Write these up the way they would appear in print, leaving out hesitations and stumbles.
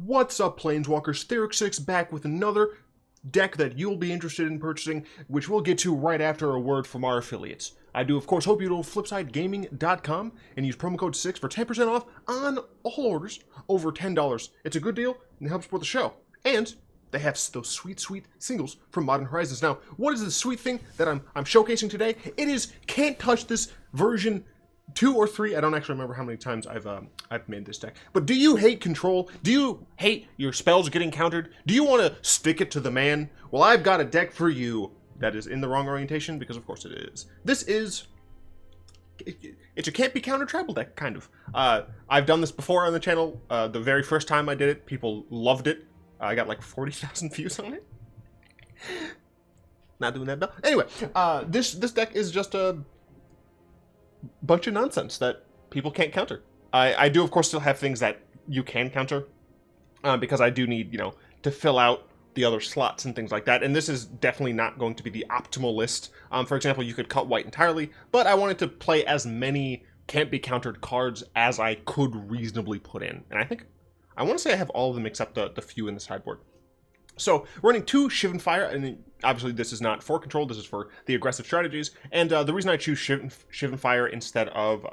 What's up, Planeswalkers? Theryx6 back with another deck that you'll be interested in purchasing, which we'll get to right after a word from our affiliates. I do, of course, hope you go to flipsidegaming.com and use promo code 6 for 10% off on all orders over $10. It's a good deal and it helps support the show. And they have those sweet, sweet singles from Modern Horizons. Now, what is the sweet thing that I'm showcasing today? It is Can't Touch This version 2 or 3. I don't actually remember how many times I've made this deck. But do you hate control? Do you hate your spells getting countered? Do you want to stick it to the man? Well, I've got a deck for you that is in the wrong orientation, because of course it is. This is... it's a can't be countered tribal deck, kind of. I've done this before on the channel. The very first time I did it, people loved it. I got like 40,000 views on it. Not doing that, Bill. Anyway, this deck is just a bunch of nonsense that people can't counter. I do, of course, still have things that you can counter, because I do need, to fill out the other slots and things like that, and this is definitely not going to be the optimal list. For example, you could cut white entirely, but I wanted to play as many can't be countered cards as I could reasonably put in, and I want to say I have all of them except the few in the sideboard. So we're running 2 Shivan Fire, and obviously this is not for control, this is for the aggressive strategies. And the reason I choose Shivan Fire instead of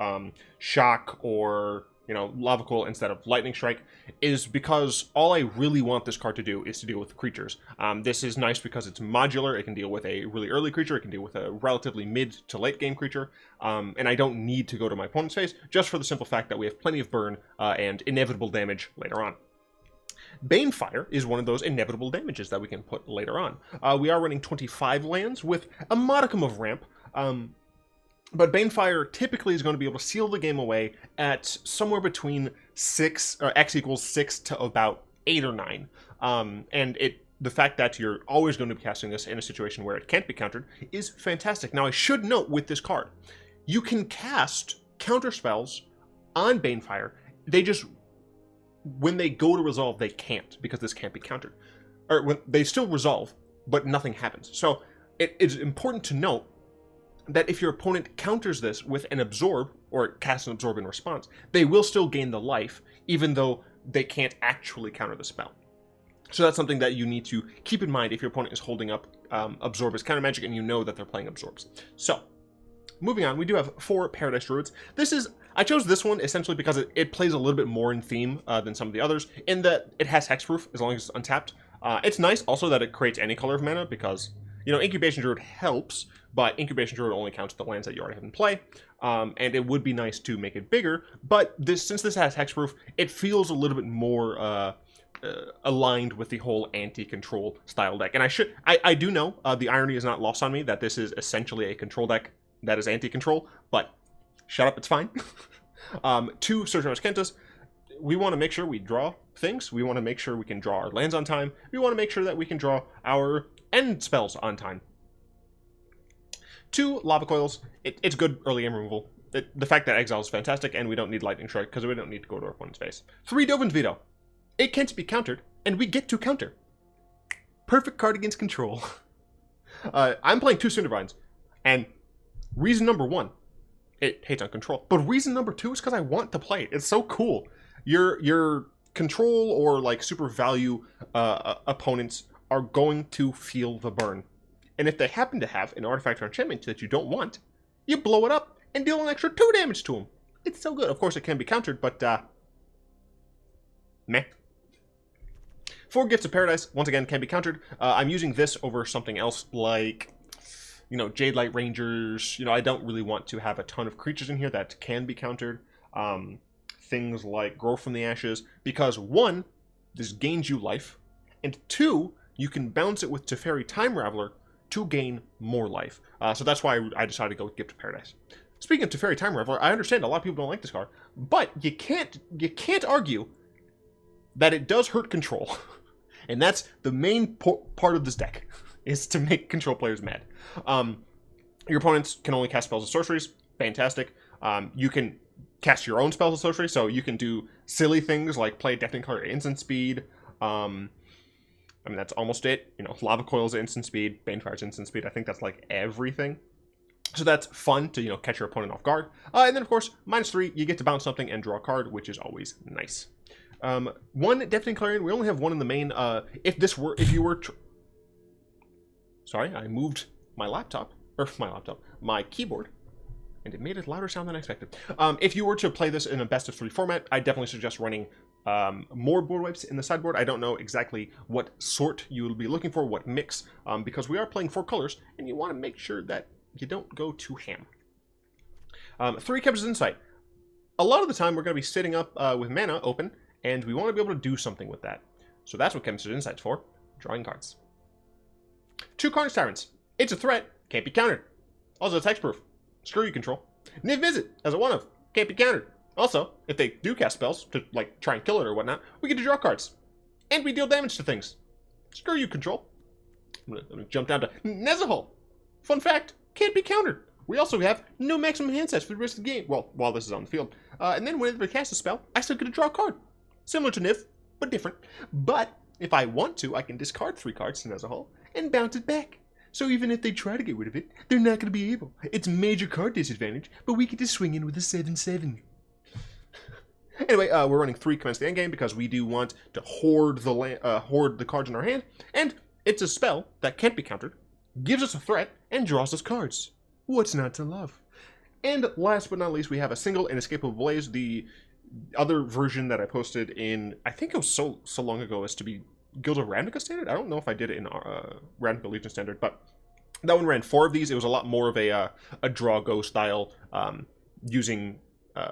Shock or Lava Coil instead of Lightning Strike is because all I really want this card to do is to deal with creatures. This is nice because it's modular. It can deal with a really early creature, it can deal with a relatively mid to late game creature, and I don't need to go to my opponent's face, just for the simple fact that we have plenty of burn and inevitable damage later on. Banefire is one of those inevitable damages that we can put later on. We are running 25 lands with a modicum of ramp, but Banefire typically is going to be able to seal the game away at somewhere between 6, or X equals 6 to about 8 or 9. And the fact that you're always going to be casting this in a situation where it can't be countered is fantastic. Now, I should note with this card, you can cast counter spells on Banefire. They just, when they go to resolve, they can't, because this can't be countered. Or when they still resolve, but nothing happens. So it is important to note that if your opponent counters this with an absorb, or casts an absorb in response, they will still gain the life, even though they can't actually counter the spell. So that's something that you need to keep in mind if your opponent is holding up absorb as counter magic and you know that they're playing absorbs. So, moving on, we do have 4 Paradise Druids. I chose this one essentially because it plays a little bit more in theme than some of the others, in that it has hexproof as long as it's untapped. It's nice also that it creates any color of mana, because Incubation Druid helps, but Incubation Druid only counts the lands that you already have in play, and it would be nice to make it bigger, but since this has hexproof, it feels a little bit more aligned with the whole anti-control style deck. And I do know, the irony is not lost on me, that this is essentially a control deck that is anti-control, but shut up, it's fine. 2 Surgeonus Kentas. We want to make sure we draw things. We want to make sure we can draw our lands on time. We want to make sure that we can draw our end spells on time. 2 Lava Coils. It's good early game removal. The fact that Exile is fantastic, and we don't need Lightning Strike because we don't need to go to our opponent's face. 3 Dovin's Veto. It can't be countered, and we get to counter. Perfect card against control. I'm playing 2 Cindervines, and reason number 1, it hates on control. But reason number 2 is because I want to play it. It's so cool. Your control or like super value opponents are going to feel the burn. And if they happen to have an artifact or enchantment that you don't want, you blow it up and deal an extra 2 damage to them. It's so good. Of course, it can be countered, but meh. 4 Gifts of Paradise, once again, can be countered. I'm using this over something else like, Jade Light Rangers. I don't really want to have a ton of creatures in here that can be countered. Things like Grow from the Ashes, because 1, this gains you life, and 2, you can balance it with Teferi Time Raveler to gain more life. So that's why I decided to go with Gift of Paradise. Speaking of Teferi Time Raveler, I understand a lot of people don't like this card, but you can't argue that it does hurt control. And that's the main part of this deck, is to make control players mad. Your opponents can only cast spells and sorceries. Fantastic. You can cast your own spells and sorceries, so you can do silly things like play Deafening Color at instant speed. That's almost it. Lava Coil's instant speed, Banefire's instant speed. I think that's like everything. So that's fun to, catch your opponent off guard. And then, of course, -3, you get to bounce something and draw a card, which is always nice. One Deafening Clarion. We only have one in the main. If you were... Sorry, I moved my keyboard, and it made a louder sound than I expected. If you were to play this in a best of 3 format, I definitely suggest running more board wipes in the sideboard. I don't know exactly what sort you'll be looking for, what mix, because we are playing 4 colors, and you want to make sure that you don't go too ham. 3 Captures Insight. A lot of the time, we're going to be sitting up with mana open, and we want to be able to do something with that. So that's what Captures Insight's for, drawing cards. 2 Carnage Tyrants. It's a threat, can't be countered. Also, it's hexproof. Screw you, Control. Niv-Mizzet as a 1/of, can't be countered. Also, if they do cast spells to, like, try and kill it or whatnot, we get to draw cards. And we deal damage to things. Screw you, Control. I'm gonna jump down to Nezahal. Fun fact, can't be countered. We also have no maximum hand sets for the rest of the game. Well, while this is on the field. And then whenever I cast a spell, I still get to draw a card. Similar to Niv, but different. But if I want to, I can discard 3 cards to Nezahal and bounce it back. So even if they try to get rid of it, they're not going to be able. It's major card disadvantage, but we get to swing in with a 7/7. Anyway, we're running 3 Commence the Endgame because we do want to hoard the cards in our hand, and it's a spell that can't be countered, gives us a threat, and draws us cards. What's not to love? And last but not least, we have a single Inescapable Blaze, the other version that I posted in, I think it was so long ago as to be Guild of Ravnica Standard? I don't know if I did it in Ravnica Legion Standard, but that one ran 4 of these. It was a lot more of a draw-go style, using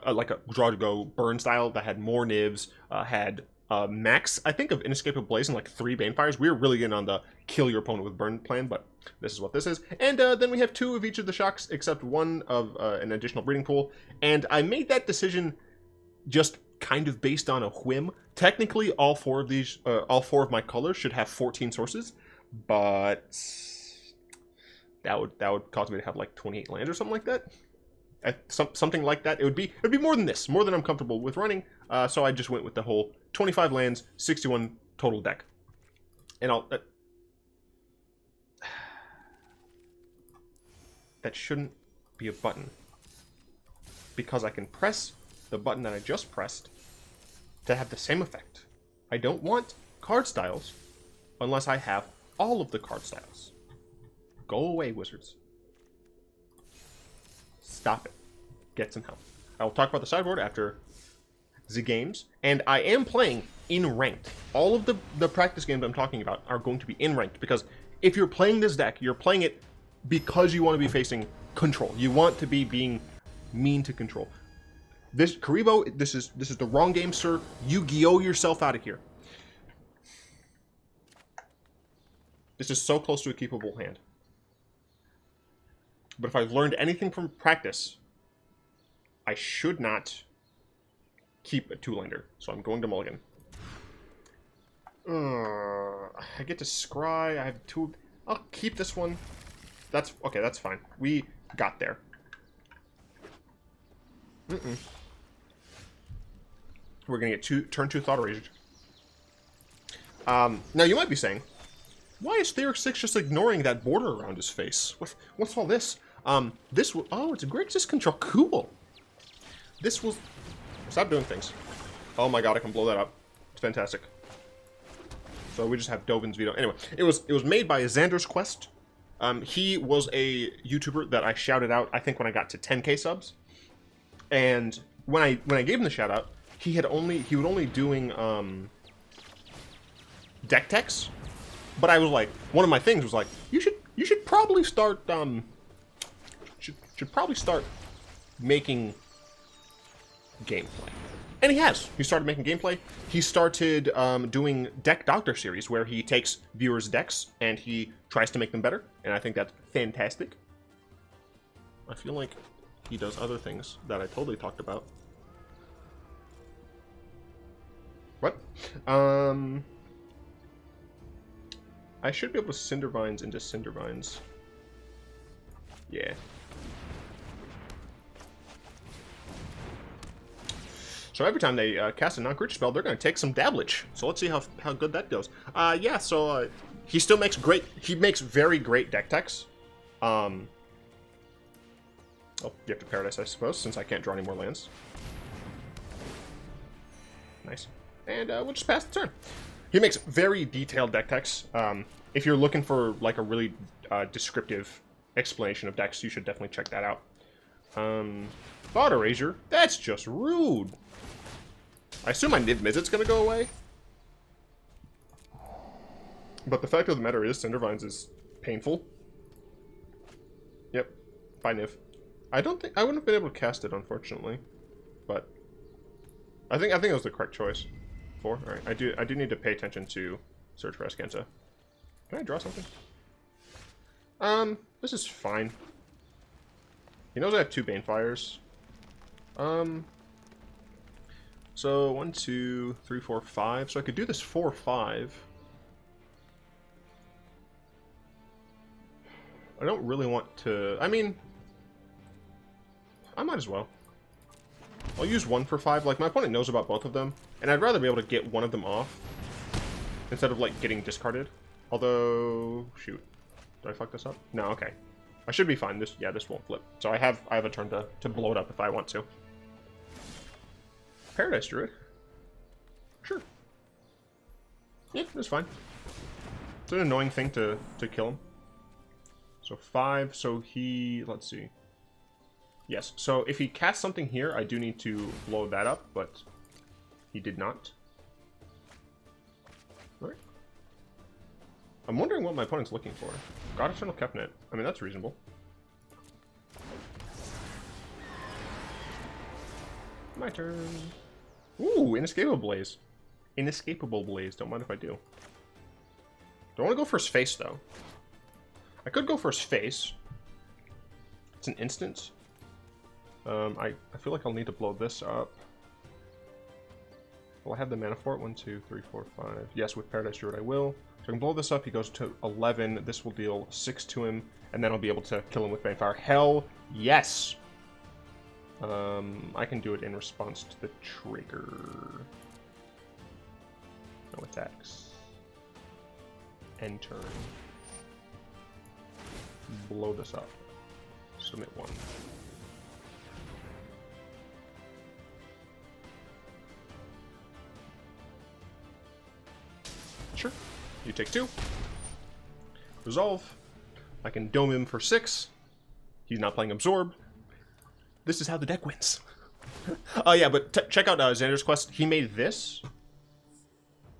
like a draw-go burn style that had more nivs, had max, I think, of Inescapable Blaze and like 3 Banefires. We were really getting on the kill your opponent with burn plan, but this is what this is. And then we have 2 of each of the shocks, except 1 of an additional breeding pool. And I made that decision just kind of based on a whim. Technically, all 4 of these, all 4 of my colors should have 14 sources, but that would cause me to have like 28 lands or something like that. Something like that. It'd be more than this, more than I'm comfortable with running. So I just went with the whole 25 lands, 61 total deck, and I'll. That shouldn't be a button, because I can press the button that I just pressed to have the same effect. I don't want card styles unless I have all of the card styles. Go away, wizards. Stop it. Get some help. I will talk about the sideboard after the games, and I am playing in ranked. All of the practice games I'm talking about are going to be in ranked, because if you're playing this deck, you're playing it because you want to be facing Control. You want to be being mean to Control. This Karibo, this is the wrong game, sir. Yu-Gi-Oh yourself out of here. This is so close to a keepable hand. But if I've learned anything from practice, I should not keep a 2-lander. So I'm going to mulligan. I get to scry. I have 2. I'll keep this one. That's okay. That's fine. We got there. We're gonna get turn 2 Thought Erasure. Now you might be saying, why is Theoric 6 just ignoring that border around his face? What's all this? Oh, it's a Grixis Control. Cool. This was... Stop doing things. Oh my god, I can blow that up. It's fantastic. So we just have Dovin's Veto. Anyway, it was made by Zanders Quest. He was a YouTuber that I shouted out, I think, when I got to 10k subs. And when I gave him the shout out, he was only doing DeckTechs. But I was like, one of my things was like, you should probably start should probably start making gameplay. And he has. He started making gameplay. He started doing Deck Doctor series, where he takes viewers' decks and he tries to make them better. And I think that's fantastic. I feel like he does other things that I totally talked about. What? I should be able to Cindervines into Cindervines. Yeah. So every time they cast a non-creature spell, they're going to take some Dabblage. So let's see how good that goes. Yeah, so he still makes very great deck techs. Oh, Gift of Paradise, I suppose, since I can't draw any more lands. Nice. And we'll just pass the turn. He makes very detailed deck techs. If you're looking for like a really descriptive explanation of decks, you should definitely check that out. Thought Erasure? That's just rude. I assume my Niv-Mizzet's gonna go away. But the fact of the matter is, Cindervines is painful. Yep. Bye, Niv. I wouldn't have been able to cast it, unfortunately. But I think it was the correct choice. 4. Alright. I do need to pay attention to Search for Escanta. Can I draw something? This is fine. He knows I have 2 Banefires. So 1, 2, 3, 4, 5. So I could do this 4, 5. I don't really want to... I mean... I might as well. I'll use 1 for 5. Like, my opponent knows about both of them. And I'd rather be able to get one of them off. Instead of, like, getting discarded. Although... Shoot. Did I fuck this up? No, okay. I should be fine. This won't flip. So I have a turn to blow it up if I want to. Paradise Druid. Sure. Yeah, that's fine. It's an annoying thing to kill him. So 5, so he... Let's see. Yes, so if he casts something here, I do need to blow that up, but he did not. Alright. I'm wondering what my opponent's looking for. God Eternal Kefnet. I mean, that's reasonable. My turn. Ooh, Inescapable Blaze. Inescapable Blaze. Don't mind if I do. Don't want to go first face, though. I could go first face. It's an instant. I feel like I'll need to blow this up. Will I have the mana for it? 1, 2, 3, 4, 5. Yes, with Paradise Druid I will. So I can blow this up. He goes to 11. This will deal 6 to him. And then I'll be able to kill him with Banefire. Hell yes! I can do it in response to the trigger. No attacks. End turn. Blow this up. Submit 1. Sure. You take 2. Resolve. I can dome him for 6. He's not playing Absorb. This is how the deck wins. Oh yeah, but check out Zanders Quest. He made this.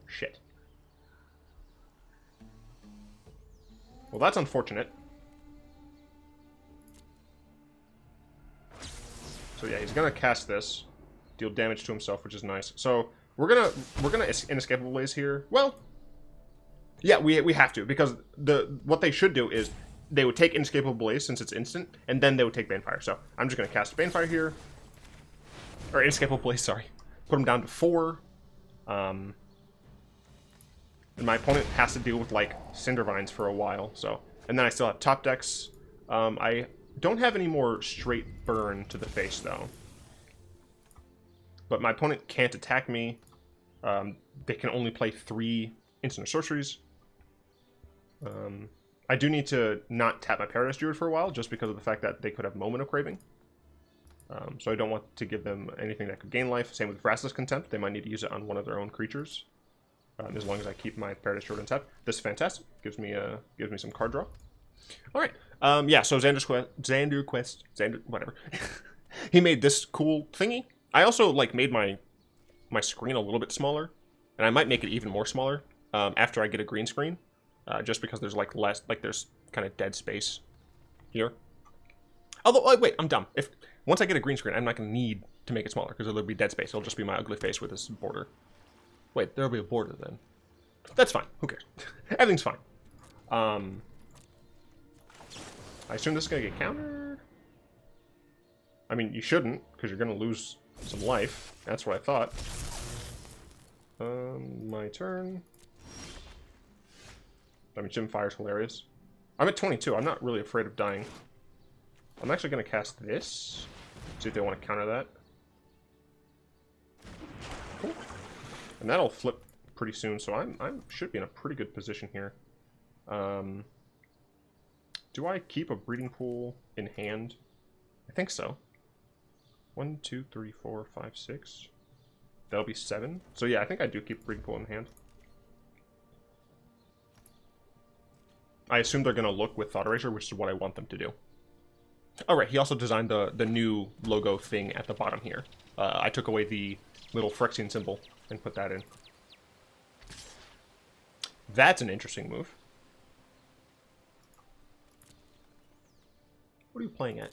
Shit. Well, that's unfortunate. So yeah, he's gonna cast this, deal damage to himself, which is nice. So we're gonna Inescapable Blaze here. Well, yeah, we have to, because what they should do is they would take Inescapable Blaze since it's instant, and then they would take Banefire. So I'm just gonna cast Banefire here, or Inescapable Blaze. Sorry, put him down to 4. And my opponent has to deal with like Cindervines for a while. So, and then I still have top decks. I don't have any more straight burn to the face though. But my opponent can't attack me. They can only play 3 instant sorceries. I do need to not tap my Paradise Druid for a while, just because of the fact that they could have Moment of Craving. So I don't want to give them anything that could gain life. Same with Vraska's Contempt. They might need to use it on one of their own creatures. As long as I keep my Paradise Druid untapped. This is fantastic. Gives me some card draw. Alright. Yeah, so Zanders Quest, whatever. He made this cool thingy. I also like made my screen a little bit smaller. And I might make it even more smaller after I get a green screen. Just because there's like less, like there's kind of dead space here. Although, oh, wait, I'm dumb. Once I get a green screen, I'm not going to need to make it smaller because there'll be dead space. It'll just be my ugly face with this border. Wait, there'll be a border then. That's fine. Who cares? Everything's fine. I assume this is going to get countered. I mean, you shouldn't, because you're going to lose some life. That's what I thought. My turn. I mean, Jim Fire's hilarious. I'm at 22. I'm not really afraid of dying. I'm actually going to cast this. See if they want to counter that. Cool. And that'll flip pretty soon, so I should be in a pretty good position here. Do I keep a breeding pool in hand? I think so. 1, 2, 3, 4, 5, 6. That'll be 7. So yeah, I think I do keep Ring Pool in hand. I assume they're going to look with Thought Eraser, which is what I want them to do. Alright, he also designed the new logo thing at the bottom here. I took away the little Phyrexian symbol and put that in. That's an interesting move. What are you playing at?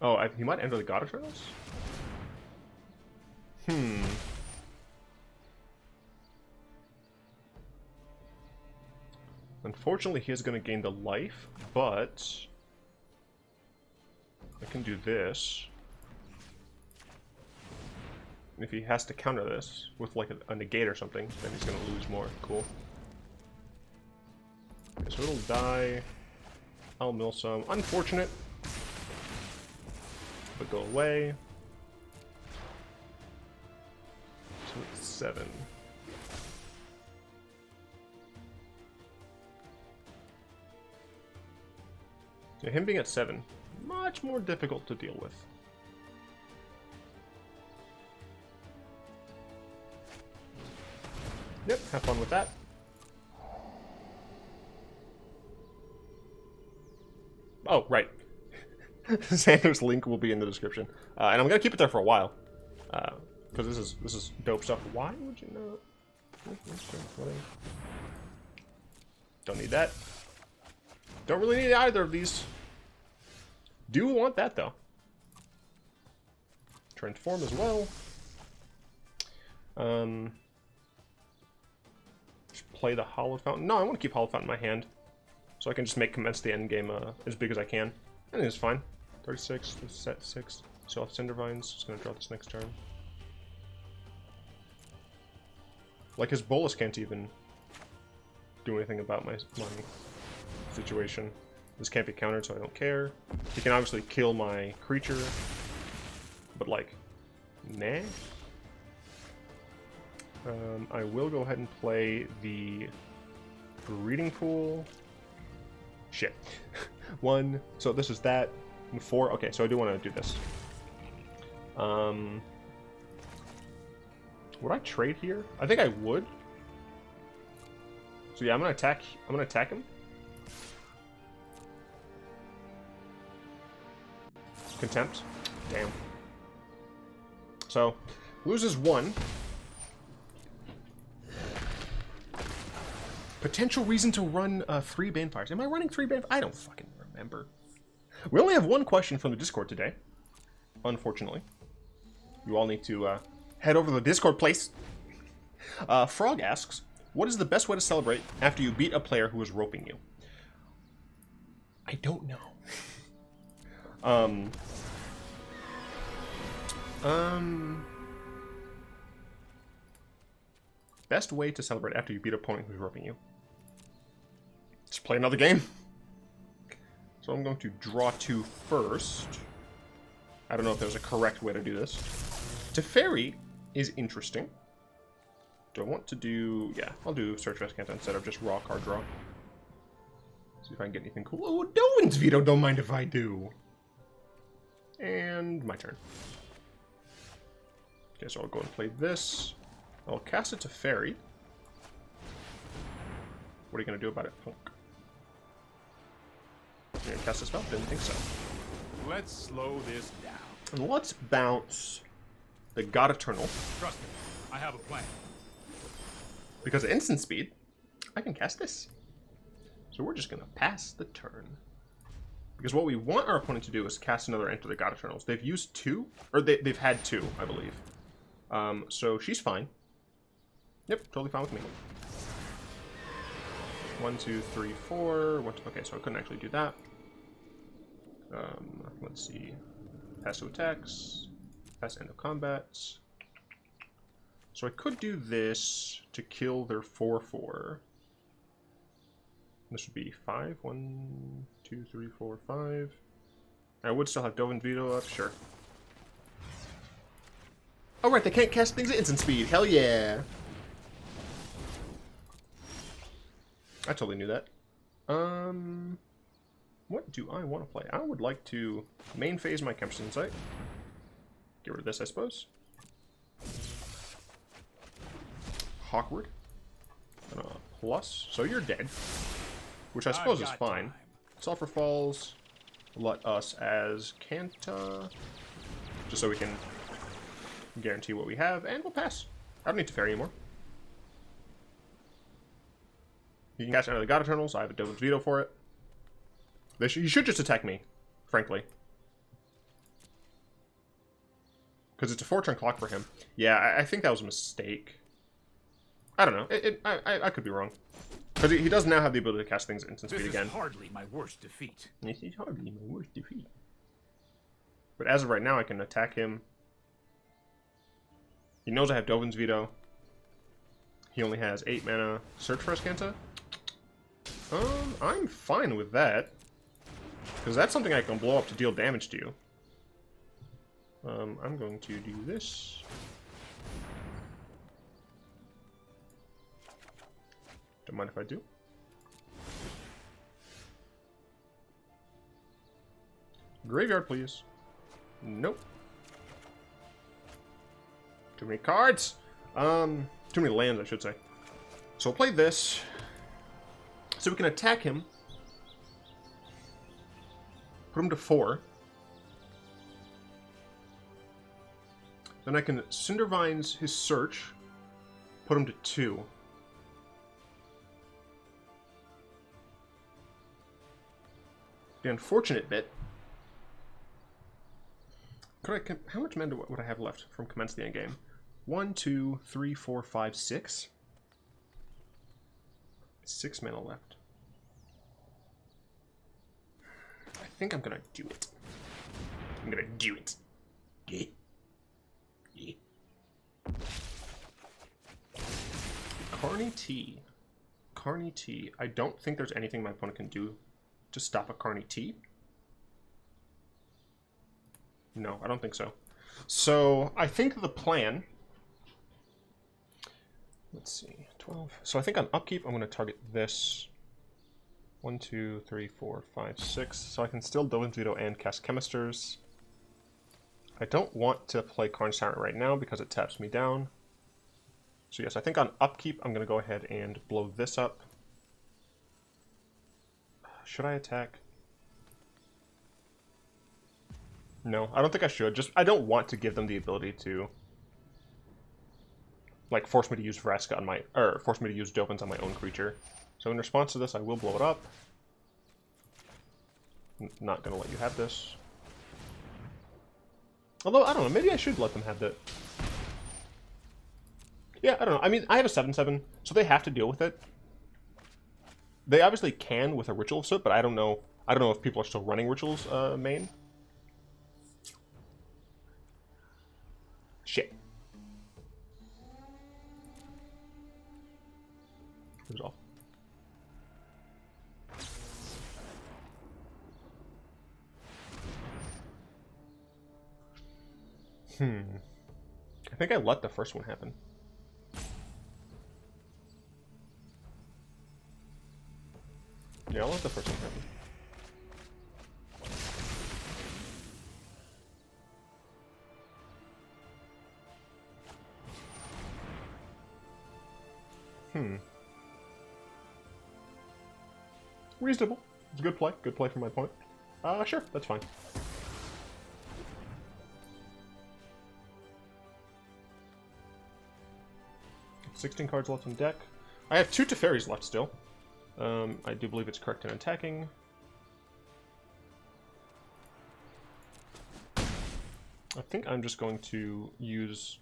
Oh, he might enter the God Eternals? Unfortunately, he is going to gain the life, but I can do this. And if he has to counter this with like a negate or something, then he's going to lose more. Cool. Okay, so it'll die. I'll mill some. Unfortunate. But go away. So it's 7. Yeah, him being at 7, much more difficult to deal with. Yep, have fun with that. Oh, right. Zanders link will be in the description, and I'm gonna keep it there for a while, because this is dope stuff. Why would you not? Don't need that. Don't really need either of these. Do want that though. Transform as well. Just play the Hallowed Fountain. No, I want to keep Hallowed Fountain in my hand, so I can just make Commence the Endgame as big as I can. I think it's fine. 36, set 6. So off Cindervines, just gonna draw this next turn. Like his Bolus can't even do anything about my situation. This can't be countered, so I don't care. He can obviously kill my creature, but like, nah. I will go ahead and play the Breeding Pool. Shit. 1. So this is that. And 4. Okay, so I do want to do this. Would I trade here? I think I would. So yeah, I'm gonna attack. I'm gonna attack him. Contempt. Damn. So loses 1. Potential reason to run 3 Banefires. Am I running 3 Banefires? I don't fucking remember. We only have 1 question from the Discord today. Unfortunately. You all need to head over to the Discord place. Frog asks, what is the best way to celebrate after you beat a player who is roping you? I don't know. Best way to celebrate after you beat an opponent who's roping you. Just play another game. So I'm going to draw 2 first. I don't know if there's a correct way to do this. Teferi is interesting. Do I want to do... Yeah, I'll do Search Vescanta instead of just raw card draw. See if I can get anything cool. Oh, Dovin's Veto, don't mind if I do. And my turn. Okay, so I'll go and play this. I'll cast it to Teferi. What are you going to do about it, Punk? You're going to cast a spell? Didn't think so. Let's slow this down. And let's bounce the God Eternal. Trust me, I have a plan. Because of instant speed, I can cast this. So we're just going to pass the turn. Because what we want our opponent to do is cast another Enter the God Eternals. They've used 2, or they've had 2, I believe. So she's fine. Yep, totally fine with me. 1, 2, 3, 4. Okay, so I couldn't actually do that. Let's see. Pass 2 attacks. Pass end of combat. So I could do this to kill their 4/4. This would be 5. 1, 2, 3, 4, 5. I would still have Dovin Veto up, sure. Oh right, they can't cast things at instant speed. Hell yeah! I totally knew that. What do I want to play? I would like to main phase my Kemp's Insight. Get rid of this, I suppose. Hawkward. Plus, so you're dead. Which I suppose is fine. Time. Sulfur Falls. Let us as Kanta. Just so we can guarantee what we have. And we'll pass. I don't need Teferi anymore. You can cast another God Eternals. I have a Dovin's Veto for it. You should just attack me, frankly. Because it's a 4-turn clock for him. Yeah, I think that was a mistake. I don't know. I could be wrong. Because he does now have the ability to cast things at instant speed again. This is hardly my worst defeat. This is hardly my worst defeat. But as of right now, I can attack him. He knows I have Dovin's Veto. He only has 8 mana. Search for Escanta? I'm fine with that. Because that's something I can blow up to deal damage to you. I'm going to do this. Don't mind if I do. Graveyard, please. Nope. Too many cards! Too many lands, I should say. So we'll play this. So we can attack him. Put him to 4. Then I can Cindervines his search. Put him to 2. The unfortunate bit. How much mana would I have left from Commence the Endgame? 1, 2, 3, 4, 5, 6. 6 mana left. I think I'm gonna do it. I'm gonna do it. Yeah. Yeah. Carnage T. Carnage T. I don't think there's anything my opponent can do to stop a Carnage T. No, I don't think so. So, I think the plan... Let's see, 12. So I think on upkeep, I'm going to target this. 1, 2, 3, 4, 5, 6. So I can still Dovin's Veto and cast Chemisters. I don't want to play Carnage Tyrant right now because it taps me down. So yes, I think on upkeep, I'm going to go ahead and blow this up. Should I attack? No, I don't think I should. I don't want to give them the ability to, like, force me to use Vraska on my, or force me to use Dovin's on my own creature. So in response to this, I will blow it up. Not gonna let you have this. Although, I don't know, maybe I should let them have that. Yeah, I don't know. I mean, I have a 7/7, so they have to deal with it. They obviously can with a Ritual of Soot, but I don't know. I don't know if people are still running Rituals main. Shit. Resolve. I think I let the first one happen. Yeah, I'll let the first one happen. Reasonable. It's a good play. Good play from my opponent. Sure, that's fine. $16 cards left in deck. I have 2 Teferis left still. I do believe it's correct in attacking. I think I'm just going to use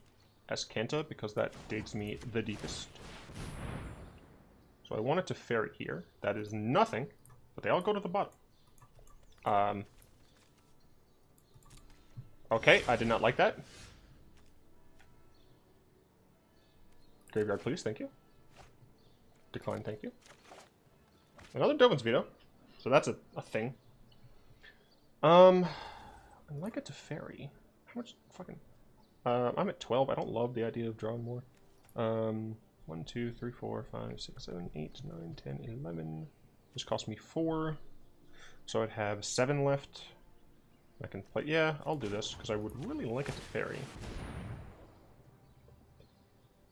Escanta because that digs me the deepest. So I want it to Teferi here. That is nothing, but they all go to the bottom. Okay, I did not like that. Graveyard, please, thank you. Decline, thank you. Another Dovin's Veto. So that's a thing. I'd like it to Teferi. How much fucking... I'm at 12. I don't love the idea of drawing more. 1, 2, 3, 4, 5, 6, 7, 8, 9, 10, 11. This cost me 4. So I'd have 7 left. I can play... Yeah, I'll do this, because I would really like a Teferi.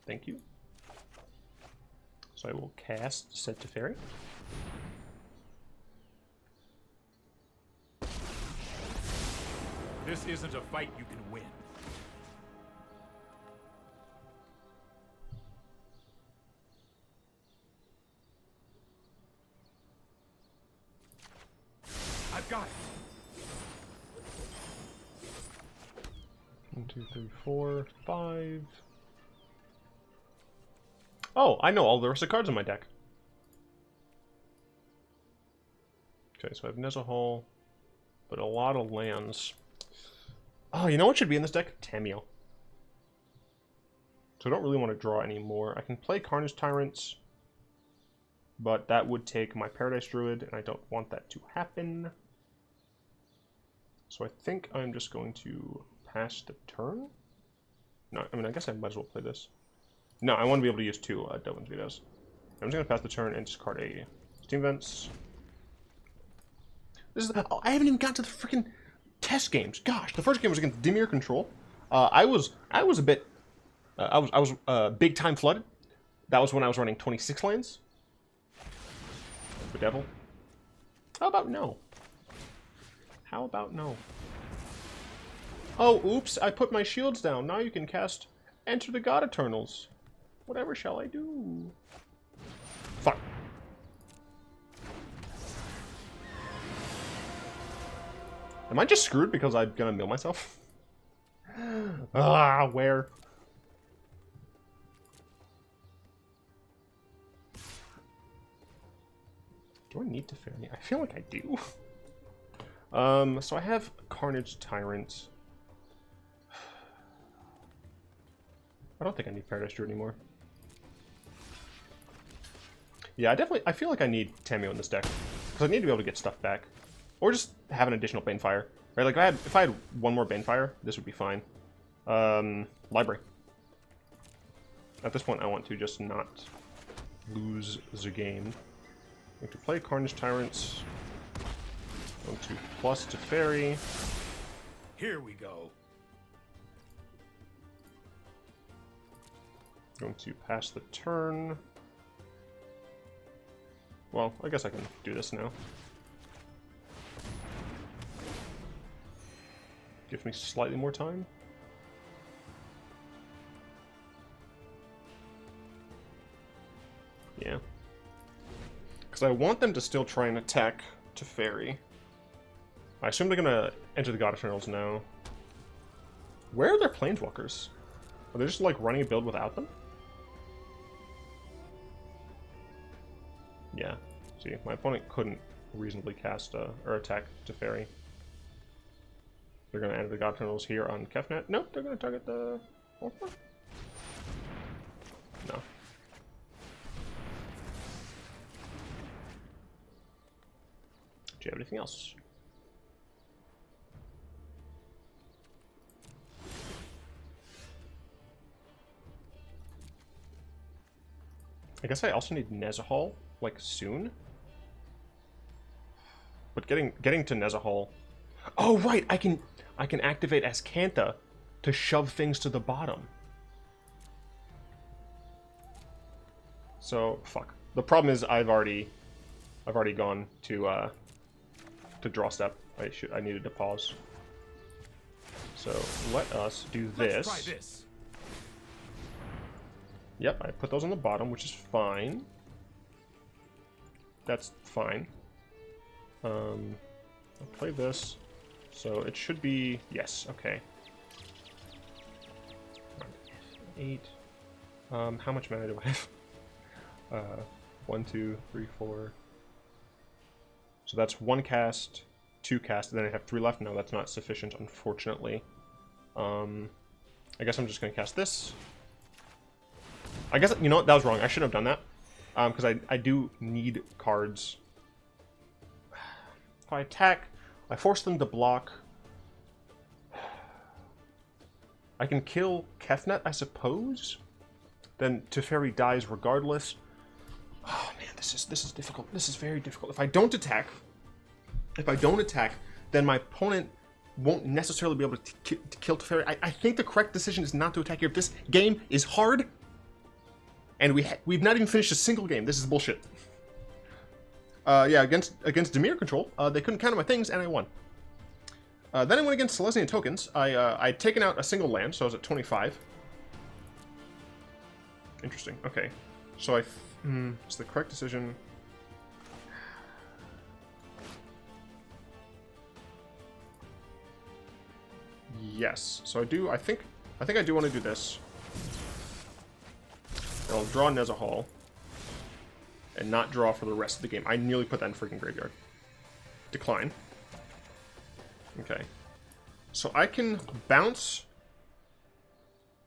Thank you. So I will cast said Teferi. This isn't a fight you can win. I've got it. 1, 2, 3, 4, 5. Oh, I know all the rest of the cards in my deck. Okay, so I have Nezahal, but a lot of lands. Oh, you know what should be in this deck? Tamiyo. So I don't really want to draw anymore. I can play Carnage Tyrants, but that would take my Paradise Druid, and I don't want that to happen. So I think I'm just going to pass the turn. No, I mean, I guess I might as well play this. No, I want to be able to use 2 Dovin's Vetoes. I'm just going to pass the turn and discard a Steam Vents. This is oh, I haven't even got to the freaking test games. Gosh, the first game was against Dimir Control. I was a bit, I was big time flooded. That was when I was running 26 lands. The devil. How about no? How about no? Oh, oops! I put my shields down. Now you can cast Enter the God Eternals. Whatever shall I do? Fuck. Am I just screwed because I'm gonna mill myself? Ah, where? Do I need to Teferi? I feel like I do. So I have Carnage Tyrant. I don't think I need Paradise Druid anymore. Yeah, I feel like I need Tamiyo in this deck. Because I need to be able to get stuff back. Or just have an additional Banefire. Right, like if I had one more Banefire, this would be fine. Library. At this point, I want to just not lose the game. I'm going to play Carnage Tyrants. Going to plus Teferi. Here we go. Going to pass the turn. Well, I guess I can do this now. Gives me slightly more time. Yeah. Because I want them to still try and attack Teferi. I assume they're going to enter the God Eternals now. Where are their Planeswalkers? Are they just like running a build without them? Yeah. See, my opponent couldn't reasonably cast or attack Teferi. They're going to enter the God Eternals here on Kefnet. Nope, they're going to target the... No. Do you have anything else? I guess I also need Nezahal, like, soon. But getting to Nezahal... Oh, right! I can activate Ascantha to shove things to the bottom. So, fuck. The problem is I've already gone to draw step. I needed to pause. So, let us do this. Let's try this. Yep, I put those on the bottom, which is fine. That's fine. I'll play this. So it should be... Yes, okay. 8. How much mana do I have? 1, 2, 3, 4. So that's 1 cast, 2 cast, and then I have 3 left. No, that's not sufficient, unfortunately. I guess I'm just going to cast this. I guess, you know what, that was wrong. I shouldn't have done that. Because I do need cards. If I attack, I force them to block. I can kill Kefnet, I suppose. Then Teferi dies regardless. Oh man, this is difficult. This is very difficult. If I don't attack, If I don't attack, then my opponent won't necessarily be able to kill Teferi. I think the correct decision is not to attack here. This game is hard, and we've not even finished a single game. This is bullshit. Yeah, against Dimir Control, they couldn't counter my things, and I won. Then I went against Selesnya Tokens. I'd taken out a single land, so I was at 25. Interesting. Okay, so it's the correct decision. Yes. So I think I do want to do this. I'll draw Nezahal and not draw for the rest of the game. I nearly put that in freaking graveyard. Decline. Okay. So I can bounce.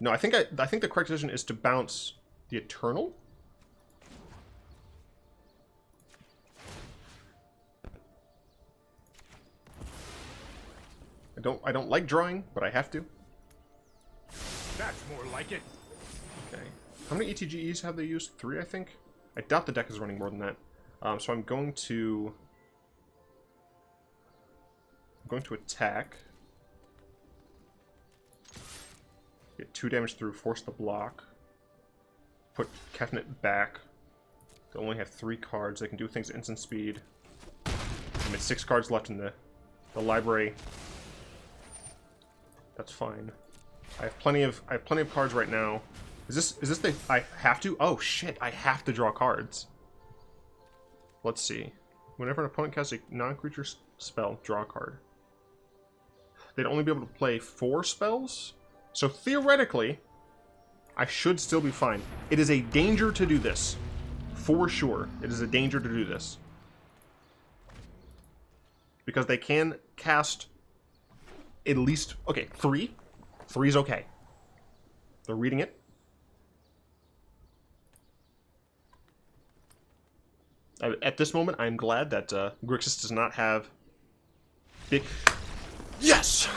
No, I think the correct decision is to bounce the Eternal. I don't like drawing, but I have to. That's more like it. Okay. How many ETGEs have they used? 3, I think. I doubt the deck is running more than that. So I'm going to attack. Get 2 damage through, force the block. Put Kefnet back. They only have 3 cards. They can do things at instant speed. I'm at 6 cards left in the library. That's fine. I have plenty of cards right now. Is this the I have to? Oh shit, I have to draw cards. Let's see. Whenever an opponent casts a non-creature spell, draw a card. They'd only be able to play 4 spells? So theoretically, I should still be fine. It is a danger to do this. For sure. It is a danger to do this. Because they can cast at least, okay, 3. 3 is okay. They're reading it. At this moment, I'm glad that Grixis does not have big... Yes!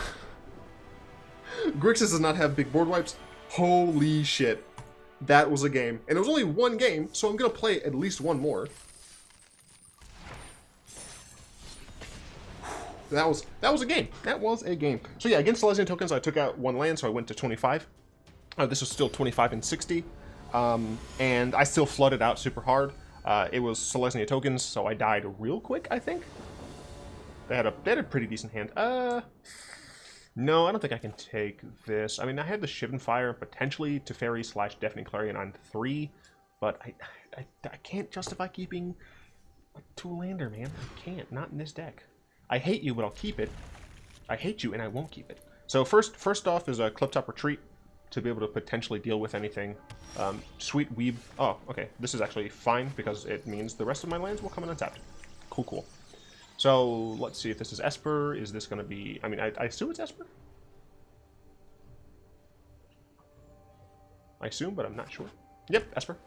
Grixis does not have big board wipes. Holy shit. That was a game. And it was only 1 game, so I'm going to play at least 1 more. That was a game. That was a game. So yeah, against Selesnya Tokens, I took out 1 land, so I went to 25. This was still 25 and 60. And I still flooded out super hard. It was Selesnya Tokens, so I died real quick, I think. They had a pretty decent hand. No, I don't think I can take this. I mean, I had the Shivan Fire, potentially Teferi / Deafening Clarion on 3, but I can't justify keeping a 2-lander, man. I can't. Not in this deck. I hate you, but I'll keep it. I hate you, and I won't keep it. So first off is a Clifftop Retreat to be able to potentially deal with anything. Sweet Weeb. Oh, okay. This is actually fine because it means the rest of my lands will come in untapped. Cool, cool. So let's see if this is Esper. Is this going to be... I mean, I assume it's Esper? I assume, but I'm not sure. Yep, Esper.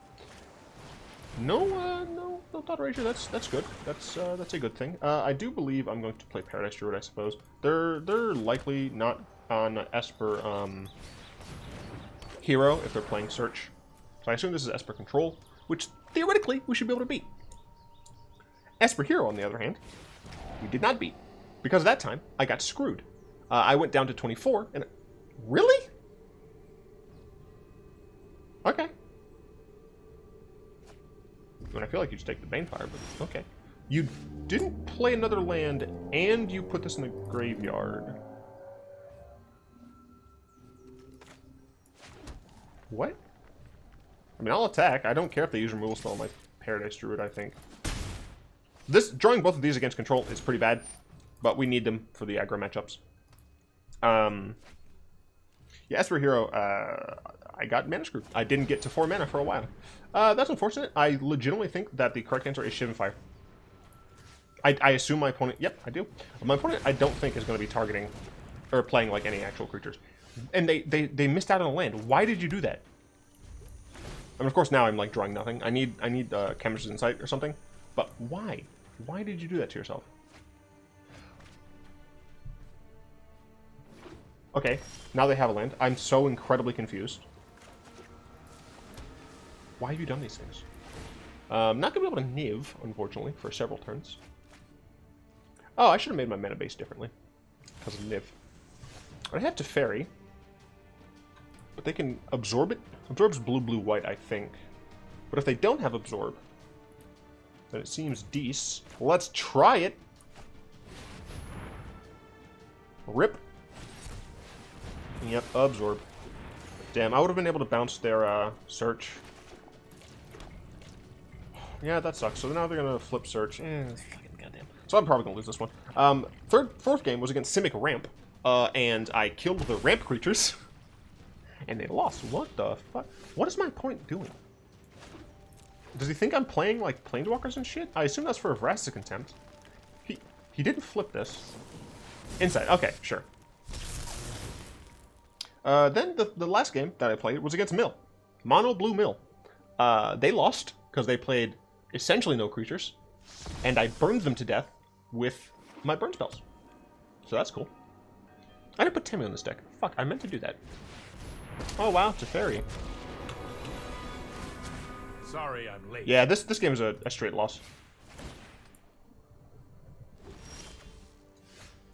No Thought Erasure. That's good. That's a good thing. I do believe I'm going to play Paradise Druid, I suppose. They're likely not on Esper Hero if they're playing Search. So I assume this is Esper Control, which theoretically we should be able to beat. Esper Hero, on the other hand, we did not beat. Because that time, I got screwed. I went down to 24, and... Really? Okay. I mean, I feel like you just take the Banefire, but okay. You didn't play another land, and you put this in the graveyard. What? I mean, I'll attack. I don't care if they use removal spell on my Paradise Druid, I think. Drawing both of these against control is pretty bad, but we need them for the aggro matchups. Yeah, Esper Hero, I got mana screwed. I didn't get to 4 mana for a while. That's unfortunate. I legitimately think that the correct answer is Shivan Fire. I assume my opponent... Yep, I do. My opponent, I don't think, is going to be targeting or playing like any actual creatures. And they missed out on a land. Why did you do that? I mean, of course, now I'm like drawing nothing. I need Chemist's Insight or something. But why? Why did you do that to yourself? Okay, now they have a land. I'm so incredibly confused. Why have you done these things? Not going to be able to Niv, unfortunately, for several turns. Oh, I should have made my mana base differently. Because of Niv. But I have Teferi. But they can absorb it. Absorbs blue, blue, white, I think. But if they don't have absorb, then it seems decent. Let's try it. Rip. Yep, absorb. Damn, I would have been able to bounce their search. Yeah, that sucks. So now they're gonna flip search. Fucking goddamn. So I'm probably gonna lose this one. Fourth game was against Simic Ramp, and I killed the ramp creatures, and they lost. What the fuck? What is my opponent doing? Does he think I'm playing like Planeswalkers and shit? I assume that's for a Vraska Contempt. He didn't flip this. Inside. Okay, sure. Then the last game that I played was against Mill. Mono Blue Mill. They lost because they played essentially no creatures, and I burned them to death with my burn spells. So that's cool. I didn't put Timmy on this deck. Fuck, I meant to do that. Oh wow, Teferi. Sorry, I'm late. Yeah, this game is a straight loss.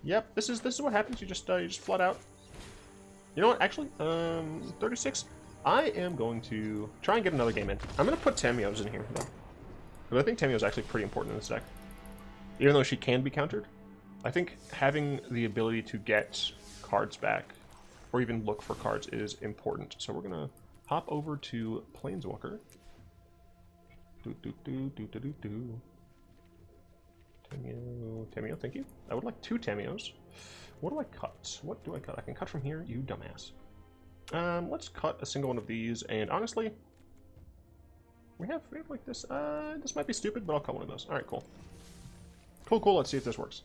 Yep, this is what happens. You just flood out. You know what? Actually, 36. I am going to try and get another game in. I'm going to put Tamiyo's in here, though. But I think Tamiyo's actually pretty important in this deck. Even though she can be countered, I think having the ability to get cards back, or even look for cards, is important. So we're going to hop over to Planeswalker. Tamiyo, thank you. I would like 2 Tamiyos. What do I cut? What do I cut? I can cut from here, you dumbass. Let's cut a single one of these, and honestly, we have like this. This might be stupid, but I'll cut one of those. All right, cool. Cool. Let's see if this works.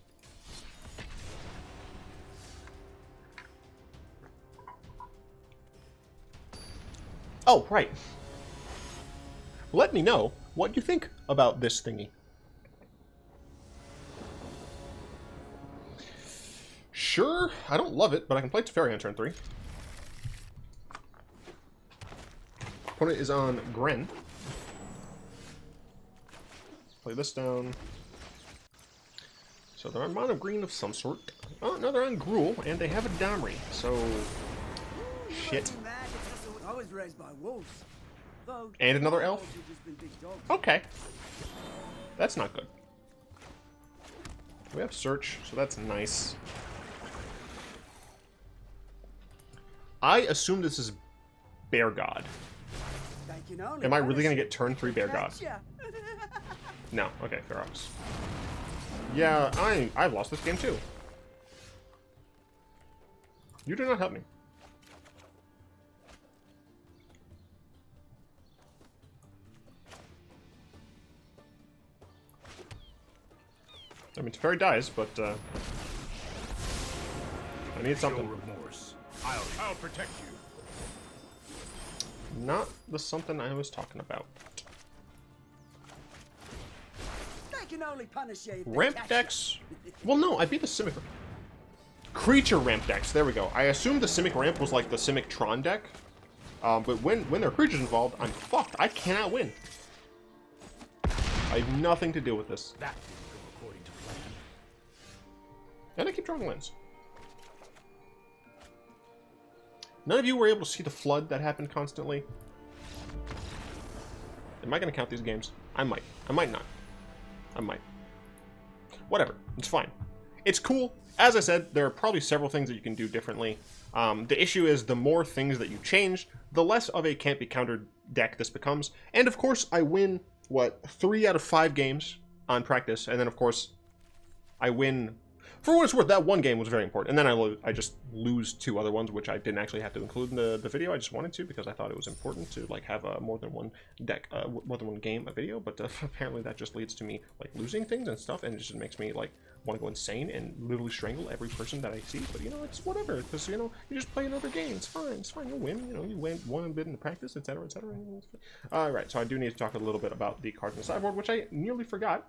Oh, right. Let me know what you think about this thingy. Sure, I don't love it, but I can play Teferi on turn 3. Opponent is on Gren. Play this down. So they're on mono green of some sort. Oh, no, they're on Gruul, and they have a Domri, so... Shit. I was raised by wolves. And another elf? Okay. That's not good. We have Search, so that's nice. I assume this is Bear God. Am I really going to get turn 3 Bear God? No. Okay, fair ops. Yeah, I've lost this game too. You do not help me. I mean, Teferi dies, but I need something. Remorse. I'll protect you. Not the something I was talking about. They can only punish you. Ramp decks. Well, no, I beat the Simic. Creature ramp decks. There we go. I assumed the Simic ramp was like the Simic Tron deck, but when there are creatures involved, I'm fucked. I cannot win. I have nothing to do with this. That didn't go according to plan. And I keep drawing lands. None of you were able to see the flood that happened constantly. Am I going to count these games? I might. I might not. I might. Whatever. It's fine. It's cool. As I said, there are probably several things that you can do differently. The issue is the more things that you change, the less of a can't be countered deck this becomes. And of course, I win, what, 3 out of 5 games on practice. And then, of course, I win... For what it's worth, that one game was very important. And then I just lose 2 other ones, which I didn't actually have to include in the video. I just wanted to because I thought it was important to like have more than one deck, more than one game, a video. But apparently that just leads to me like losing things and stuff, and it just makes me like want to go insane and literally strangle every person that I see. But you know, it's whatever, because you know, you just play another game. It's fine. It's fine. You'll win. You know, you win one bit in the practice, etc., etc. All right. So I do need to talk a little bit about the cards in the sideboard, which I nearly forgot.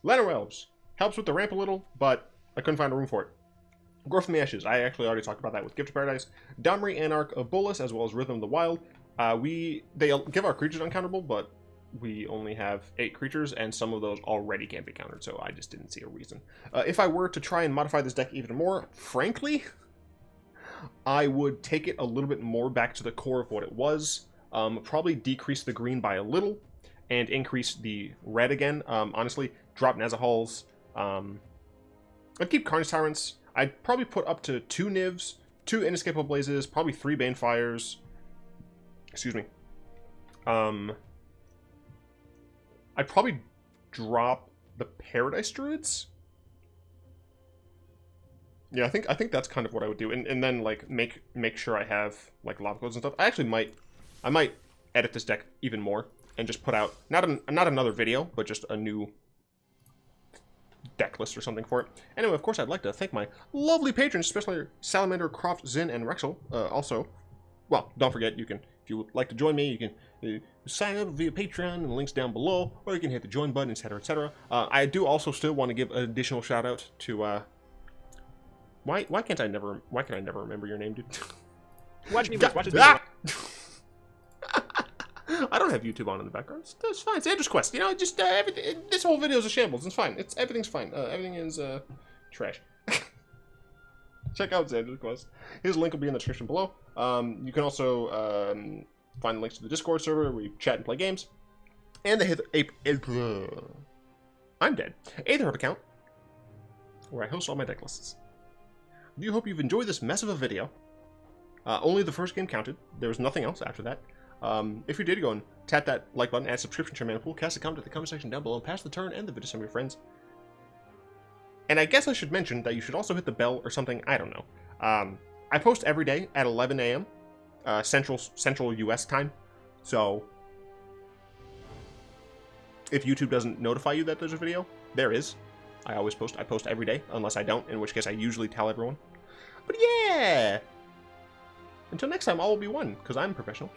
Llanowar Elves helps with the ramp a little, but I couldn't find a room for it. Growth from the Ashes. I actually already talked about that with Gift of Paradise. Domri, Anarch of Bolas, as well as Rhythm of the Wild. They give our creatures uncounterable, but we only have 8 creatures, and some of those already can be countered, so I just didn't see a reason. If I were to try and modify this deck even more, frankly, I would take it a little bit more back to the core of what it was. Probably decrease the green by a little, and increase the red again. Honestly, drop Nezahals. I'd keep Carnage Tyrants. I'd probably put up to 2 Nivs, 2 Inescapable Blazes, probably 3 Banefires. Excuse me. I'd probably drop the Paradise Druids. Yeah, I think that's kind of what I would do, and then like make sure I have like lava codes and stuff. I might edit this deck even more and just put out not another video, but just a new deck list or something for it. Anyway, of course, I'd like to thank my lovely patrons, especially Salamander, Croft, Zin, and Rexel. Also, well, don't forget, you can, if you would like to join me, you can sign up via Patreon, and the link's down below, or you can hit the join button, etc., etc. I do also still want to give an additional shout out to why can I never remember your name, dude? Watch me, watch it. I don't have YouTube on in the background. It's fine. It's Zanders Quest. You know, just everything. This whole video is a shambles. It's fine. Everything's fine. Everything is trash. Check out Zanders Quest. His link will be in the description below. You can also find links to the Discord server where we chat and play games, and the I'm dead. Aetherhub account where I host all my deck lists. I do hope you've enjoyed this mess of a video. Only the first game counted. There was nothing else after that. If you did, go and tap that like button, add subscription to your mana pool, cast a comment in the comment section down below, and pass the turn and the video to some of your friends. And I guess I should mention that you should also hit the bell or something. I don't know. I post every day at 11 a.m. Central US time. So if YouTube doesn't notify you that there's a video, there is. I post every day, unless I don't, in which case I usually tell everyone. But yeah! Until next time, all will be one, because I'm professional.